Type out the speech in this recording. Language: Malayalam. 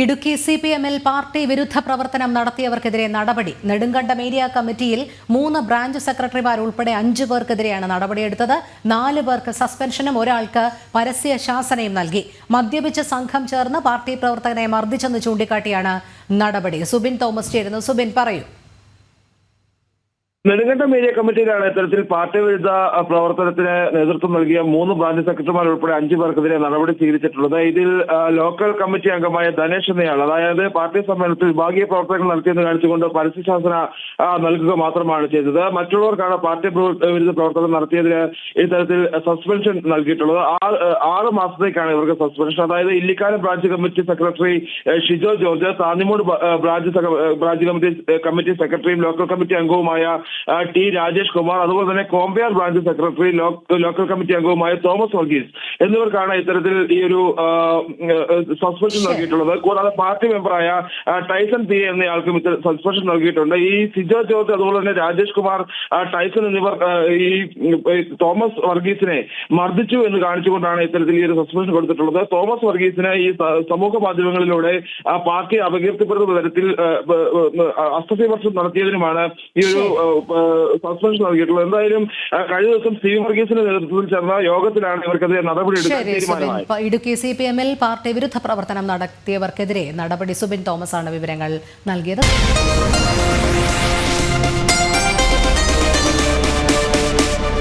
ഇടുക്കി CPM-ൽ പാർട്ടി വിരുദ്ധ പ്രവർത്തനം നടത്തിയവർക്കെതിരെ നടപടി. നെടുങ്കണ്ടം ഏരിയ കമ്മിറ്റിയിൽ 3 ബ്രാഞ്ച് സെക്രട്ടറിമാർ ഉൾപ്പെടെ 5 പേർക്കെതിരെയാണ് നടപടിയെടുത്തത്. 4 പേർക്ക് സസ്പെൻഷനും ഒരാൾക്ക് പരസ്യ ശാസനയും നൽകി. മദ്യപിച്ച സംഘം ചേർന്ന് പാർട്ടി പ്രവർത്തകനെ മർദ്ദിച്ചെന്ന് ചൂണ്ടിക്കാട്ടിയാണ് നടപടി. സുബിൻ തോമസ് ചേരുന്നു. സുബിൻ, പറയൂ. നെടുങ്കണ്ടം ഏരിയ കമ്മിറ്റിയിലാണ് ഇത്തരത്തിൽ പാർട്ടി വിരുദ്ധ പ്രവർത്തനത്തിന് നേതൃത്വം നൽകിയ 3 ബ്രാഞ്ച് സെക്രട്ടറിമാർ ഉൾപ്പെടെ 5 പേർക്കെതിരെ നടപടി സ്വീകരിച്ചിട്ടുള്ളത്. ഇതിൽ ലോക്കൽ കമ്മിറ്റി അംഗമായ ധനേഷ് എന്നയാൾ, അതായത് പാർട്ടി സമ്മേളനത്തിൽ വിഭാഗീയ പ്രവർത്തനങ്ങൾ നടത്തിയെന്ന് കാണിച്ചുകൊണ്ട് പരസ്യശാസന നൽകുക മാത്രമാണ് ചെയ്തത്. മറ്റുള്ളവർക്കാണ് പാർട്ടി വിരുദ്ധ പ്രവർത്തനം നടത്തിയതിന് ഇത്തരത്തിൽ സസ്പെൻഷൻ നൽകിയിട്ടുള്ളത്. 6 മാസത്തേക്കാണ് ഇവർക്ക് സസ്പെൻഷൻ. അതായത് Illikkanam branch committee secretary Shijo George, Thannimoodu branch committee സെക്രട്ടറിയും ലോക്കൽ കമ്മിറ്റി അംഗവുമായ ടി രാജേഷ് കുമാർ, അതുപോലെ തന്നെ Kombayar branch secretary local committee അംഗവുമായ തോമസ് വർഗീസ് എന്നിവർക്കാണ് ഇത്തരത്തിൽ ഈ ഒരു സസ്പെൻഷൻ നൽകിയിട്ടുള്ളത്. കൂടാതെ പാർട്ടി മെമ്പറായ ടൈസൺ പി എന്നയാൾക്കും സസ്പെൻഷൻ നൽകിയിട്ടുണ്ട്. ഈ സിജോ ജോർജ്, അതുപോലെ തന്നെ രാജേഷ് കുമാർ, ടൈസൺ എന്നിവർ ഈ തോമസ് വർഗീസിനെ മർദ്ദിച്ചു എന്ന് കാണിച്ചുകൊണ്ടാണ് ഇത്തരത്തിൽ ഈ ഒരു സസ്പെൻഷൻ കൊടുത്തിട്ടുള്ളത്. തോമസ് വർഗീസിന് ഈ സമൂഹ മാധ്യമങ്ങളിലൂടെ പാർട്ടി അപകീർത്തിപ്പെടുന്ന തരത്തിൽ അസ്ത്രവിമർശനം നടത്തിയതിനുമാണ് ഈ ഒരു സസ്പെൻഷൻ നൽകിയിട്ടുള്ളത്. എന്തായാലും കഴിഞ്ഞ ദിവസം സി വർഗീസിന്റെ നേതൃത്വത്തിൽ ചേർന്ന യോഗത്തിലാണ് ഇവർക്കെതിരെ നടപടിയെടുക്കാൻ തീരുമാനമായത്. ഇടുക്കി CPM-ൽ പാർട്ടി വിരുദ്ധ പ്രവർത്തനം നടത്തിയവർക്കെതിരെ നടപടി. സുബിൻ തോമസ് ആണ് വിവരങ്ങൾ നൽകിയത്.